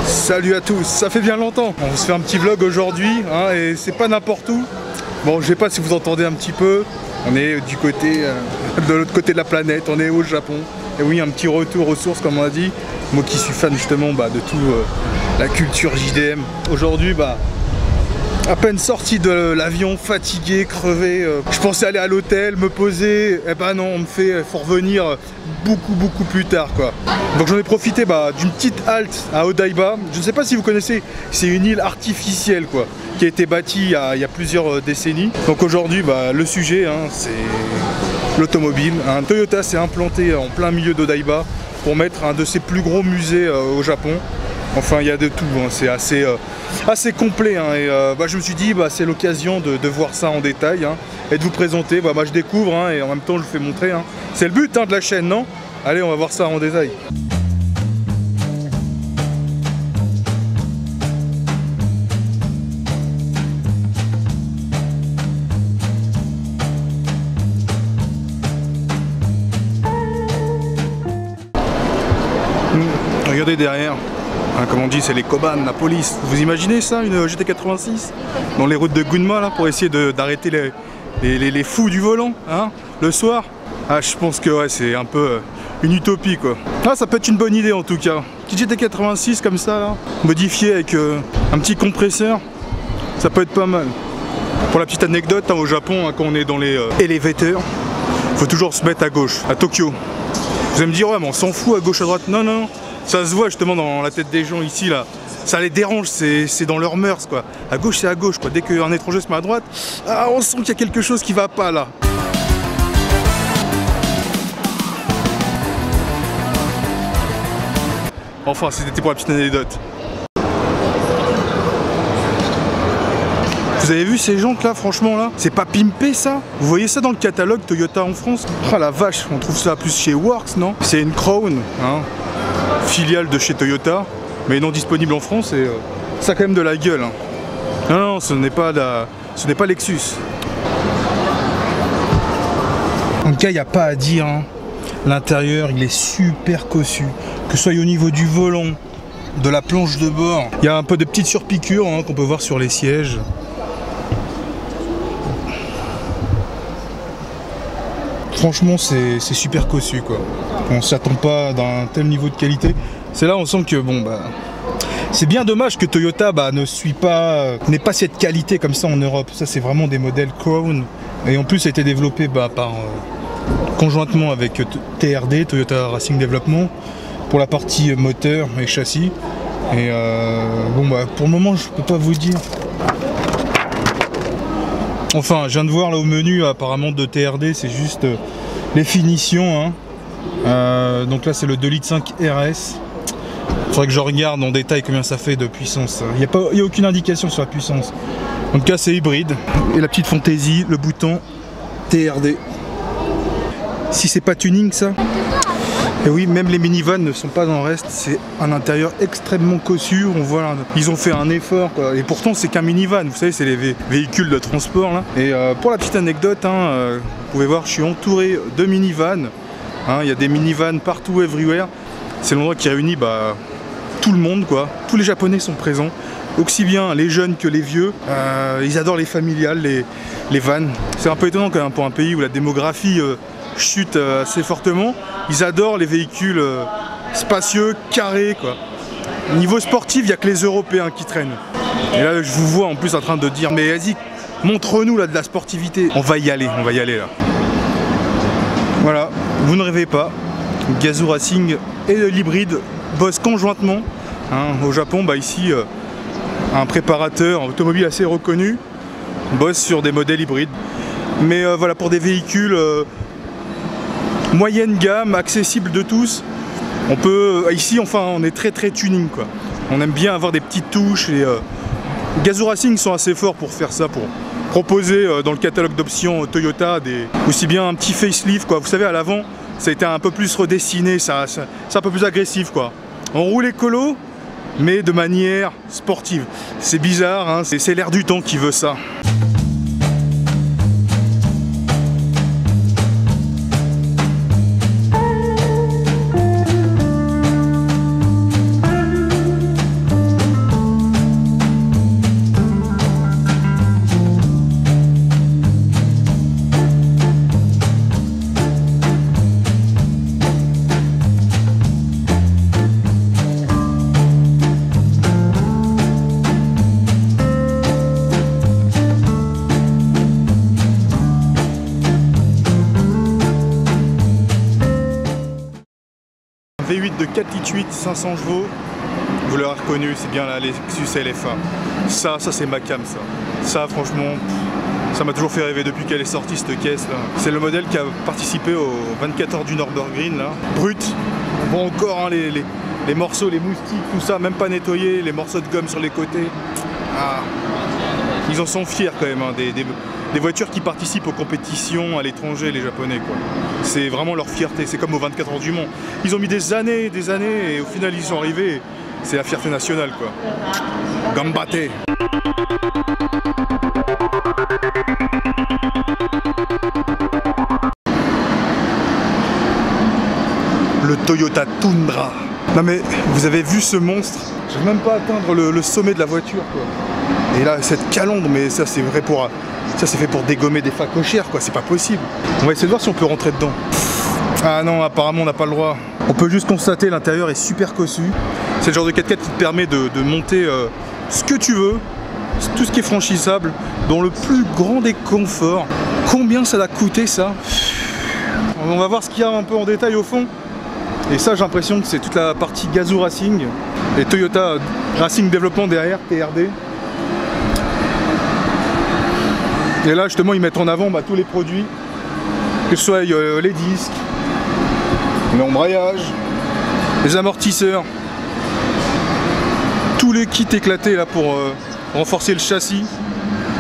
Salut à tous, ça fait bien longtemps. On se fait un petit vlog aujourd'hui hein, et c'est pas n'importe où. Bon, je sais pas si vous entendez un petit peu. On est du côté, de l'autre côté de la planète, on est au Japon. Et oui, un petit retour aux sources comme on a dit. Moi qui suis fan justement de tout la culture JDM. Aujourd'hui, à peine sorti de l'avion, fatigué, crevé. Je pensais aller à l'hôtel, me poser. Eh ben non, on me fait faut revenir beaucoup plus tard quoi. Donc j'en ai profité d'une petite halte à Odaiba. Je ne sais pas si vous connaissez, c'est une île artificielle quoi, qui a été bâtie il y a plusieurs décennies. Donc aujourd'hui, le sujet, hein, c'est l'automobile. Toyota s'est implanté en plein milieu d'Odaiba pour mettre un de ses plus gros musées au Japon. Enfin, il y a de tout, hein. C'est assez complet. Hein. Et je me suis dit, c'est l'occasion de voir ça en détail hein, et de vous présenter. Moi, je découvre hein, et en même temps, je vous fais montrer. Hein. C'est le but hein, de la chaîne, non? Allez, on va voir ça en détail. Regardez derrière. Hein, comme on dit, c'est les Koban, la police. Vous imaginez ça, une GT86 dans les routes de Gunma là, pour essayer d'arrêter les fous du volant hein, le soir. Ah, je pense que ouais, c'est un peu une utopie quoi. Ah, ça peut être une bonne idée en tout cas. Petite GT86 comme ça, là, modifiée avec un petit compresseur, ça peut être pas mal. Pour la petite anecdote, hein, au Japon, hein, quand on est dans les élévateurs, faut toujours se mettre à gauche, à Tokyo. Vous allez me dire, ouais, mais on s'en fout à gauche, à droite. Non, non, non. Ça se voit justement dans la tête des gens ici là, ça les dérange, c'est dans leurs mœurs quoi. À gauche c'est à gauche quoi, dès qu'un étranger se met à droite, on sent qu'il y a quelque chose qui va pas là. Enfin c'était pour la petite anecdote. Vous avez vu ces jantes là, franchement là, c'est pas pimpé ça? Vous voyez ça dans le catalogue Toyota en France? Oh la vache, on trouve ça plus chez Works non? C'est une Crown hein, filiale de chez Toyota, mais non disponible en France et ça a quand même de la gueule. Hein. Non, non, ce n'est pas Lexus. En tout cas, il n'y a pas à dire. Hein. L'intérieur, il est super cossu. Que ce soit au niveau du volant, de la planche de bord, il y a un peu de petites surpiqûres hein, qu'on peut voir sur les sièges. Franchement, c'est super cossu quoi. On s'y attend pas d'un tel niveau de qualité. C'est là on sent que bon c'est bien dommage que Toyota n'ait pas cette qualité comme ça en Europe. Ça c'est vraiment des modèles Crown et en plus ça a été développé conjointement avec TRD, Toyota Racing Development, pour la partie moteur et châssis. Et pour le moment je peux pas vous dire. Enfin, je viens de voir là au menu apparemment de TRD, c'est juste les finitions. Hein. Donc là c'est le 2,5 litres RS. Il faudrait que je regarde en détail combien ça fait de puissance. Il n'y a aucune indication sur la puissance. En tout cas c'est hybride. Et la petite fantaisie, le bouton TRD. Si c'est pas tuning ça. Et oui, même les minivans ne sont pas en reste, c'est un intérieur extrêmement cossu, on voit, ils ont fait un effort, quoi. Et pourtant c'est qu'un minivan, vous savez, c'est les véhicules de transport là. Et pour la petite anecdote, hein, vous pouvez voir, je suis entouré de minivans, hein, il y a des minivans partout, everywhere. C'est l'endroit qui réunit tout le monde, quoi. Tous les Japonais sont présents, aussi bien les jeunes que les vieux, ils adorent les familiales, les vannes. C'est un peu étonnant quand même pour un pays où la démographie chute assez fortement. Ils adorent les véhicules spacieux, carrés quoi. Niveau sportif, il n'y a que les Européens qui traînent. Et là je vous vois en plus en train de dire mais vas-y, montre-nous là de la sportivité. On va y aller là. Voilà, vous ne rêvez pas. Gazoo Racing et l'hybride bossent conjointement. Hein, au Japon, bah ici, un préparateur automobile assez reconnu bosse sur des modèles hybrides. Mais voilà, pour des véhicules moyenne gamme, accessibles de tous, on peut, ici, enfin, on est très tuning quoi. On aime bien avoir des petites touches et Gazoo Racing sont assez forts pour faire ça, pour proposer dans le catalogue d'options Toyota aussi bien un petit facelift quoi. Vous savez, à l'avant, ça a été un peu plus redessiné, c'est un peu plus agressif quoi. On roule écolo, mais de manière sportive. C'est bizarre, hein, c'est l'air du temps qui veut ça. V8 de 4 litres 8, 500 chevaux, vous l'aurez reconnu, c'est bien la Lexus LFA. Ça c'est ma cam ça. Ça franchement, ça m'a toujours fait rêver depuis qu'elle est sortie cette caisse là. C'est le modèle qui a participé aux 24 heures du Nürburgring là. Brut, on voit encore hein, les morceaux, les moustiques, tout ça, même pas nettoyé, les morceaux de gomme sur les côtés. Ah. Ils en sont fiers quand même, hein, des voitures qui participent aux compétitions à l'étranger, les Japonais quoi. C'est vraiment leur fierté, c'est comme aux 24 heures du Mans. Ils ont mis des années, et au final ils sont arrivés, c'est la fierté nationale quoi. Gambate. Le Toyota Tundra. Non mais, vous avez vu ce monstre? Je vais même pas atteindre le sommet de la voiture quoi. Et là, cette calandre, mais ça c'est vrai pour... Ça c'est fait pour dégommer des facochères quoi, c'est pas possible. On va essayer de voir si on peut rentrer dedans. Ah non, apparemment on n'a pas le droit. On peut juste constater l'intérieur est super cossu. C'est le genre de 4x4 qui te permet de monter ce que tu veux, tout ce qui est franchissable, dans le plus grand des conforts. Combien ça va coûter ça? On va voir ce qu'il y a un peu en détail au fond. Et ça j'ai l'impression que c'est toute la partie Gazoo Racing et Toyota Racing Développement derrière, TRD. Et là justement ils mettent en avant tous les produits, que ce soit les disques, l'embrayage, les amortisseurs, tous les kits éclatés là pour renforcer le châssis,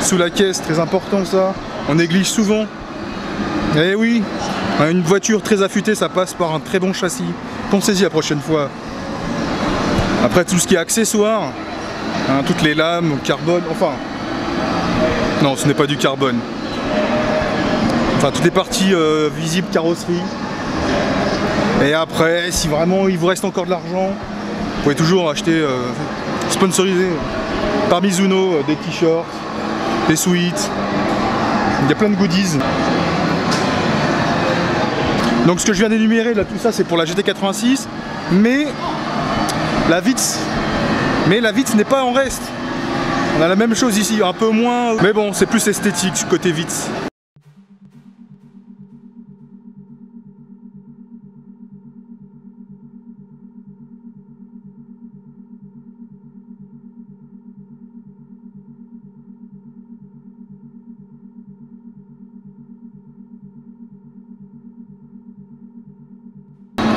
sous la caisse, très important ça, on néglige souvent. Eh oui, une voiture très affûtée ça passe par un très bon châssis, pensez-y la prochaine fois. Après tout ce qui est accessoires, hein, toutes les lames, carbone, enfin... Non, ce n'est pas du carbone. Enfin, toutes les parties visibles carrosserie. Et après, si vraiment il vous reste encore de l'argent, vous pouvez toujours acheter sponsorisé par Mizuno des t-shirts, des suites. Il y a plein de goodies. Donc ce que je viens d'énumérer là, tout ça, c'est pour la GT86, mais la Vitz n'est pas en reste. On a la même chose ici, un peu moins, mais bon, c'est plus esthétique côté Vitz.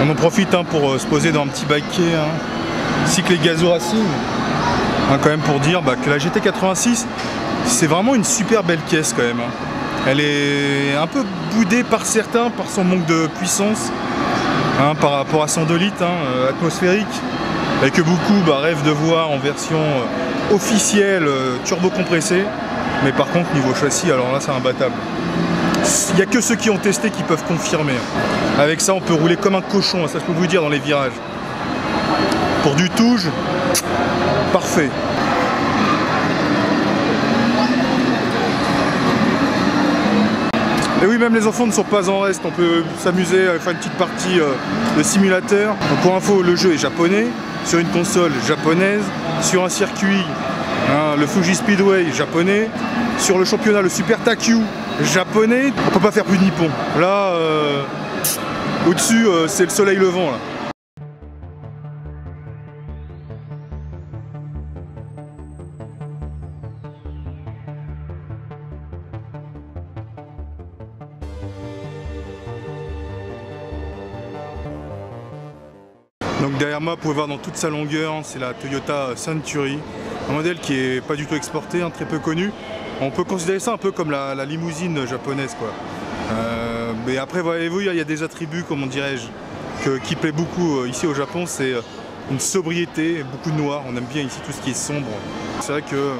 On en profite hein, pour se poser dans un petit baquet, hein, ainsi que les Gazoo Racing. Quand même pour dire que la GT86 c'est vraiment une super belle caisse quand même. Elle est un peu boudée par certains par son manque de puissance hein, par rapport à son 2 litres atmosphérique et que beaucoup rêvent de voir en version officielle turbo compressée, mais par contre niveau châssis alors là c'est imbattable. Il n'y a que ceux qui ont testé qui peuvent confirmer. Avec ça on peut rouler comme un cochon, ça je peux vous dire dans les virages. Pour du touge, parfait. Et oui, même les enfants ne sont pas en reste, on peut s'amuser à faire une petite partie de simulateur. Donc pour info, le jeu est japonais, sur une console japonaise, sur un circuit Hein, le Fuji Speedway japonais. Sur le championnat, le Super Takyu japonais. On peut pas faire plus de nippon. Là, au-dessus, c'est le soleil levant là. Donc derrière moi, vous pouvez voir dans toute sa longueur, c'est la Toyota Century, un modèle qui est pas du tout exporté, hein, très peu connu. On peut considérer ça un peu comme la limousine japonaise, quoi. Mais après, voyez-vous, il y a des attributs, comment dirais-je, qui plaît beaucoup ici au Japon, c'est une sobriété, beaucoup de noir. On aime bien ici tout ce qui est sombre. C'est vrai que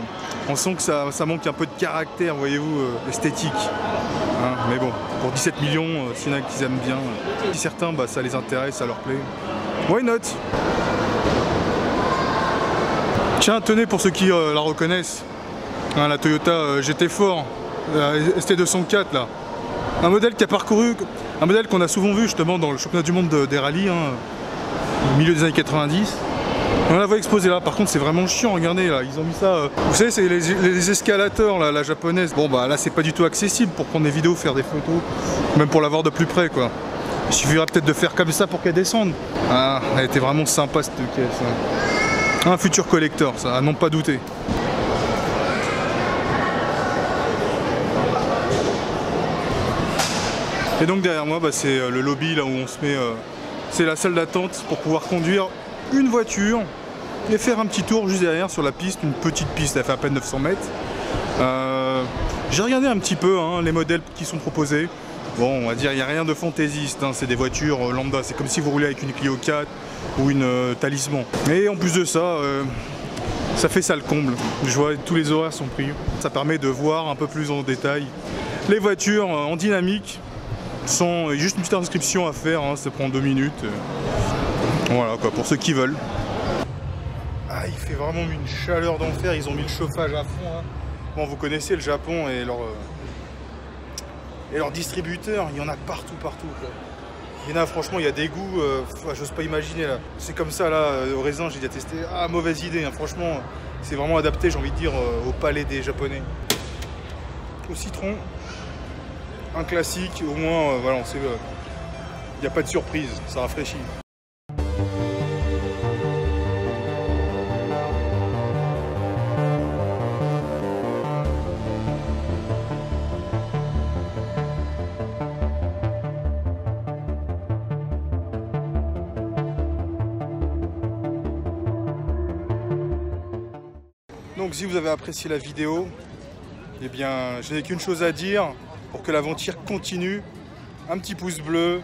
on sent que ça manque un peu de caractère, voyez-vous, esthétique. Hein, mais bon, pour 17 millions, s'il y en a qui aiment bien, si certains, bah, ça les intéresse, ça leur plaît. Why not? Tiens, tenez pour ceux qui la reconnaissent, hein, la Toyota GT4, la ST204 là. Un modèle qui a parcouru, un modèle qu'on a souvent vu justement dans le championnat du monde des rallyes, hein, au milieu des années 90. On la voit exposée là, par contre c'est vraiment chiant, regardez là, ils ont mis ça, vous savez c'est les escalators là, la japonaise. Bon bah là c'est pas du tout accessible pour prendre des vidéos, faire des photos, même pour la voir de plus près quoi. Il suffira peut-être de faire comme ça pour qu'elle descende. Ah, elle était vraiment sympa cette caisse. Hein. Un futur collector, ça, à n'en pas douter. Et donc derrière moi, bah, c'est le lobby là où on se met. C'est la salle d'attente pour pouvoir conduire une voiture et faire un petit tour juste derrière sur la piste, une petite piste, elle fait à peine 900 mètres. J'ai regardé un petit peu hein, les modèles qui sont proposés. Bon, on va dire, il n'y a rien de fantaisiste, hein, c'est des voitures lambda, c'est comme si vous roulez avec une Clio 4 ou une Talisman. Et en plus de ça, ça fait ça le comble. Je vois tous les horaires sont pris. Ça permet de voir un peu plus en détail les voitures en dynamique, sans juste une petite inscription à faire, hein, ça prend 2 minutes. Voilà quoi, pour ceux qui veulent. Ah, il fait vraiment une chaleur d'enfer, ils ont mis le chauffage à fond. Hein. Bon, vous connaissez le Japon et leurs distributeurs, il y en a partout quoi. Il y en a franchement, il y a des goûts, j'ose pas imaginer là. C'est comme ça là, au raisin j'ai déjà testé, ah mauvaise idée, hein. Franchement c'est vraiment adapté j'ai envie de dire au palais des japonais. Au citron, un classique, au moins voilà on sait, il n'y a pas de surprise, ça rafraîchit. Donc si vous avez apprécié la vidéo, eh bien je n'ai qu'une chose à dire pour que l'aventure continue. Un petit pouce bleu,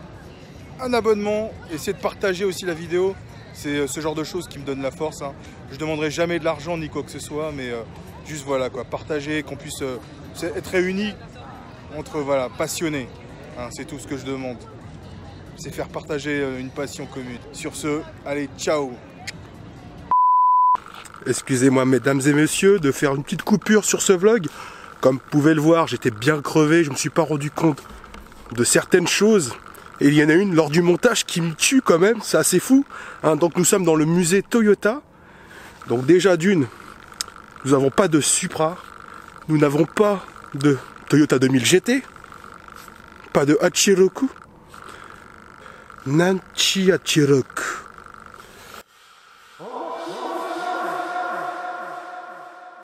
un abonnement, essayez de partager aussi la vidéo. C'est ce genre de choses qui me donne la force. Hein. Je ne demanderai jamais de l'argent ni quoi que ce soit, mais juste voilà quoi, partager, qu'on puisse être réunis entre voilà, passionnés. Hein, c'est tout ce que je demande. C'est faire partager une passion commune. Sur ce, allez, ciao! Excusez-moi mesdames et messieurs de faire une petite coupure sur ce vlog. Comme vous pouvez le voir, j'étais bien crevé, je ne me suis pas rendu compte de certaines choses. Et il y en a une lors du montage qui me tue quand même, c'est assez fou. Hein, donc nous sommes dans le musée Toyota. Donc déjà d'une, nous n'avons pas de Supra, nous n'avons pas de Toyota 2000 GT, pas de Hachiroku, Nanchi Hachiroku.